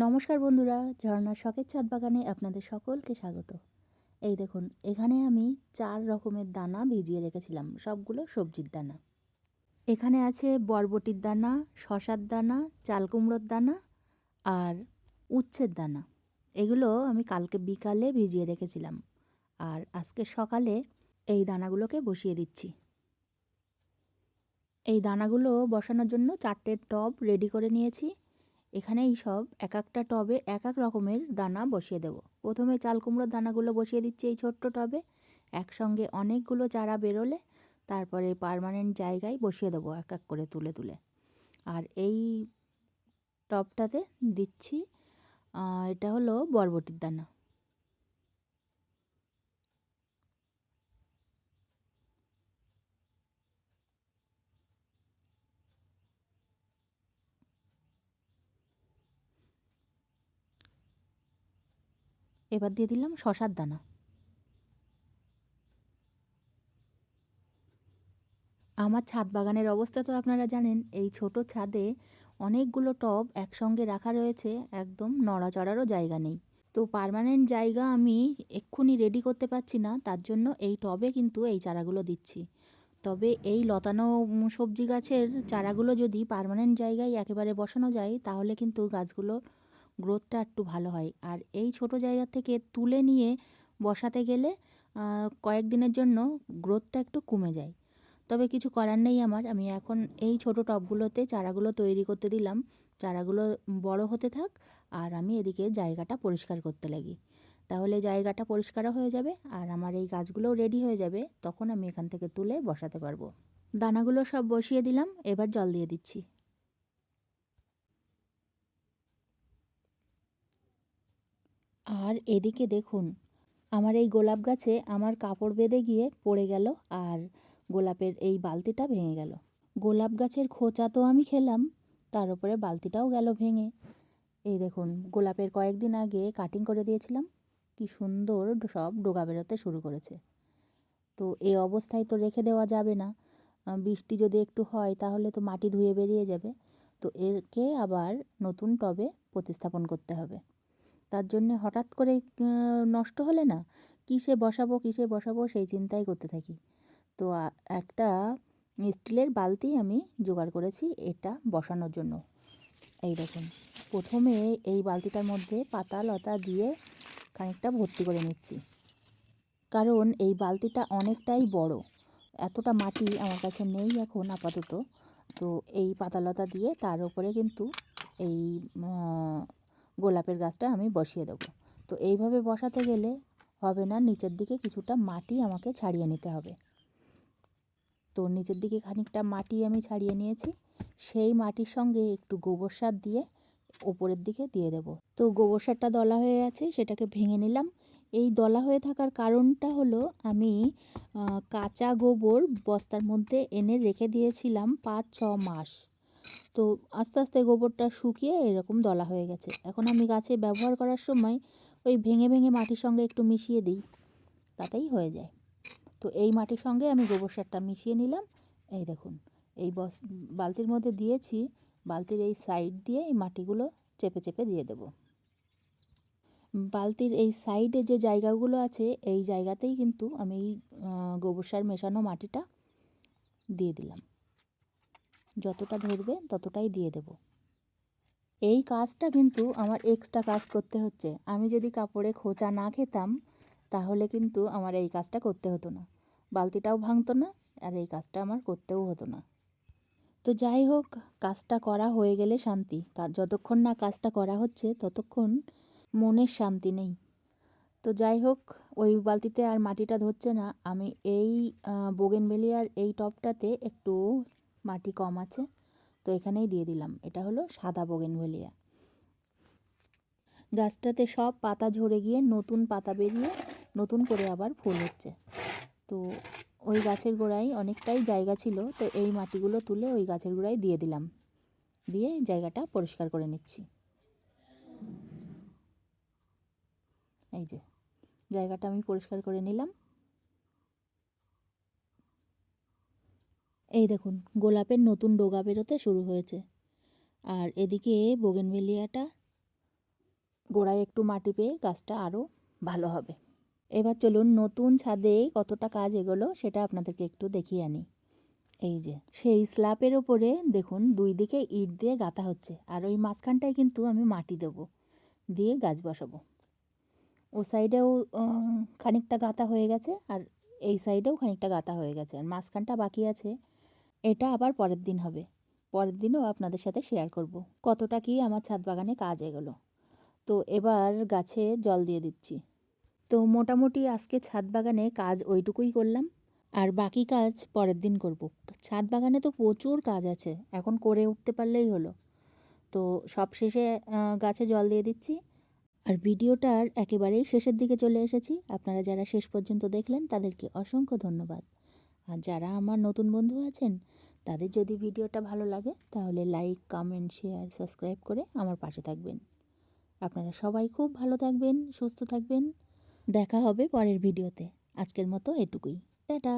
নমস্কার বন্ধুরা, ঝর্ণার শখের ছাদ বাগানে আপনাদের সকলকে স্বাগত। এই দেখুন, এখানে আমি 4 রকমের দানা ভিজিয়ে রেখেছিলাম, সবগুলো সবজির দানা। এখানে আছে বরবটির দানা, শসার দানা, চাল কুমড়োর দানা আর উচ্ছের দানা। এগুলো আমি কালকে বিকালে ভিজিয়ে রেখেছিলাম, আর আজকে সকালে এই দানাগুলোকে বসিয়ে দিচ্ছি। এই দানাগুলো বসানোর জন্য 4টে টব রেডি করে নিয়েছি। এখানে এই সব এক একটা টবে এক এক রকমের দানা বসিয়ে দেব। প্রথমে চাল কুমড়োর দানাগুলো বসিয়ে দিচ্ছি এই ছোট্ট টবে। একসঙ্গে অনেকগুলো চারা বেরোলে তারপরে পার্মানেন্ট জায়গায় বসিয়ে দেবো এক এক করে তুলে তুলে। আর এই টবটাতে দিচ্ছি এটা হলো বরবটির দানা। এবার দিয়ে দিলাম শসার দানা। আমার ছাদ বাগানের অবস্থা তো আপনারা জানেন, এই ছোট ছাদে অনেকগুলো টব একসঙ্গে রাখা রয়েছে, একদম নড়াচড়ারও জায়গা নেই। তো পার্মানেন্ট জায়গা আমি এক্ষুনি রেডি করতে পারছি না, তার জন্য এই টবে কিন্তু এই চারাগুলো দিচ্ছি। তবে এই লতানো সবজি গাছের চারাগুলো যদি পার্মানেন্ট জায়গায় একেবারে বসানো যায় তাহলে কিন্তু গাছগুলোর গ্রোথটা একটু ভালো হয়। আর এই ছোট জায়গা থেকে তুলে নিয়ে বসাতে গেলে কয়েকদিনের জন্য গ্রোথটা একটু কমে যায়। তবে কিছু করার নেই আমার, আমি এখন এই ছোট টবগুলোতে চারাগুলো তৈরি করতে দিলাম। চারাগুলো বড় হতে থাক আর আমি এদিকে জায়গাটা পরিষ্কার করতে লাগি। তাহলে জায়গাটা পরিষ্কারও হয়ে যাবে আর আমার এই গাছগুলোও রেডি হয়ে যাবে, তখন আমি এখান থেকে তুলে বসাতে পারবো। দানাগুলো সব বসিয়ে দিলাম, এবার জল দিয়ে দিচ্ছি। আর এদিকে দেখুন, আমার এই গোলাপ গাছে আমার কাপড় বেঁধে গিয়ে পড়ে গেল আর গোলাপের এই বালতিটা ভেঙে গেল। গোলাপ গাছের খোঁচা তো আমি খেলাম, তার উপরে বালতিটাও গেল ভেঙে। এই দেখুন, গোলাপের কয়েকদিন আগে কাটিং করে দিয়েছিলাম, কি সুন্দর সব ডগা বেরোতে শুরু করেছে। তো এই অবস্থায় তো রেখে দেওয়া যাবে না, বৃষ্টি যদি একটু হয় তাহলে তো মাটি ধুয়ে বেরিয়ে যাবে। তো এরকে আবার নতুন টবে প্রতিস্থাপন করতে হবে। তার জন্যে হঠাৎ করে নষ্ট হলে না, কিসে বসাবো সেই চিন্তাই করতে থাকি। তো একটা স্টিলের বালতি আমি জোগাড় করেছি এটা বসানোর জন্য। এই দেখুন, প্রথমে এই বালতিটার মধ্যে পাতা লতা দিয়ে খানিকটা ভর্তি করে নিচ্ছি, কারণ এই বালতিটা অনেকটাই বড়। এতটা মাটি আমার কাছে নেই এখন আপাতত। তো এই পাতালতা দিয়ে তার উপরে কিন্তু এই গোলাপের গাছটা আমি বসিয়ে দেবো। তো এইভাবে বসাতে গেলে হবে না, নিচের দিকে কিছুটা মাটি আমাকে ছাড়িয়ে নিতে হবে। তো নিচের দিকে খানিকটা মাটি আমি ছাড়িয়ে নিয়েছি, সেই মাটির সঙ্গে একটু গোবর সার দিয়ে ওপরের দিকে দিয়ে দেব। তো গোবর সারটা দলা হয়ে আছে, সেটাকে ভেঙে নিলাম। এই দলা হয়ে থাকার কারণটা হলো আমি কাঁচা গোবর বস্তার মধ্যে এনে রেখে দিয়েছিলাম 5-6 মাস। তো আস্তে আস্তে গোবরটা শুকিয়ে এরকম দলা হয়ে গেছে। এখন আমি গাছে ব্যবহার করার সময় ওই ভেঙে ভেঙে মাটির সঙ্গে একটু মিশিয়ে দিই, তাতেই হয়ে যায়। তো এই মাটির সঙ্গে আমি গোবর সারটা মিশিয়ে নিলাম। এই দেখুন, এই বালতির মধ্যে দিয়েছি, বালতির এই সাইড দিয়ে এই মাটিগুলো চেপে চেপে দিয়ে দেব। বালতির এই সাইডে যে জায়গাগুলো আছে এই জায়গাতেই কিন্তু আমি এই গোবর সার মেশানো মাটিটা দিয়ে দিলাম। যতটা ধরবে ততটাই দিয়ে দেব। এই কাজটা কিন্তু আমার এক্সট্রা কাজ করতে হচ্ছে। আমি যদি কাপড়ে খোঁচা না খেতাম তাহলে কিন্তু আমার এই কাজটা করতে হতো না, বালতিটাও ভাঙতো না আর এই কাজটা আমার করতেও হতো না। তো যাই হোক, কাজটা করা হয়ে গেলে শান্তি, যতক্ষণ না কাজটা করা হচ্ছে ততক্ষণ মনের শান্তি নেই। তো যাই হোক, ওই বালতিতে আর মাটিটা ধরছে না। আমি এই বোগেনভেলিয়ার এই টবটাতে একটু মাটি কম আছে, তো এখানেই দিয়ে দিলাম। এটা হলো সাদা বোগেনভেলিয়া। গাছটাতে সব পাতা ঝরে গিয়ে নতুন পাতা বেরিয়ে নতুন করে আবার ফুল হচ্ছে। তো ওই গাছের গোড়ায় অনেকটাই জায়গা ছিল, তো এই মাটিগুলো তুলে ওই গাছের গোড়ায় দিয়ে দিলাম, দিয়ে জায়গাটা পরিষ্কার করে নিচ্ছি। এই যে জায়গাটা আমি পরিষ্কার করে নিলাম। এই দেখুন, গোলাপের নতুন ডগা বেরোতে শুরু হয়েছে। আর এদিকে বোগেনভেলিয়াটা গোড়ায় একটু মাটি পেয়ে গাছটা আরও ভালো হবে। এবার চলুন নতুন ছাদে কতটা কাজ এগোলো সেটা আপনাদেরকে একটু দেখিয়ে আনি। এই যে সেই স্ল্যাবের ওপরে দেখুন 2 দিকে ইট দিয়ে গাঁথা হচ্ছে, আর ওই মাঝখানটায় কিন্তু আমি মাটি দেবো, দিয়ে গাছ বসাবো। ও সাইডেও খানিকটা গাঁথা হয়ে গেছে, আর এই সাইডেও খানিকটা গাঁথা হয়ে গেছে, আর মাঝখানটা বাকি আছে। এটা আবার পরের দিন হবে, পরের দিনও আপনাদের সাথে শেয়ার করব কতটা কি আমার ছাদ বাগানে কাজ এগোলো। তো এবার গাছে জল দিয়ে দিচ্ছি। তো মোটামুটি আজকে ছাদ বাগানে কাজ ওইটুকুই করলাম, আর বাকি কাজ পরের দিন করব। ছাদ বাগানে তো প্রচুর কাজ আছে, এখন করে উঠতে পারলেই হলো। তো সব শেষে গাছে জল দিয়ে দিচ্ছি। আর ভিডিওটার একেবারেই শেষের দিকে চলে এসেছি। আপনারা যারা শেষ পর্যন্ত দেখলেন তাদেরকে অসংখ্য ধন্যবাদ। আর যারা আমার নতুন বন্ধু আছেন তাদের যদি ভিডিওটা ভালো লাগে তাহলে লাইক, কমেন্ট, শেয়ার, সাবস্ক্রাইব করে আমার পাশে থাকবেন। আপনারা সবাই খুব ভালো থাকবেন, সুস্থ থাকবেন। দেখা হবে পরের ভিডিওতে। আজকের মতো এটুকুই। টাটা।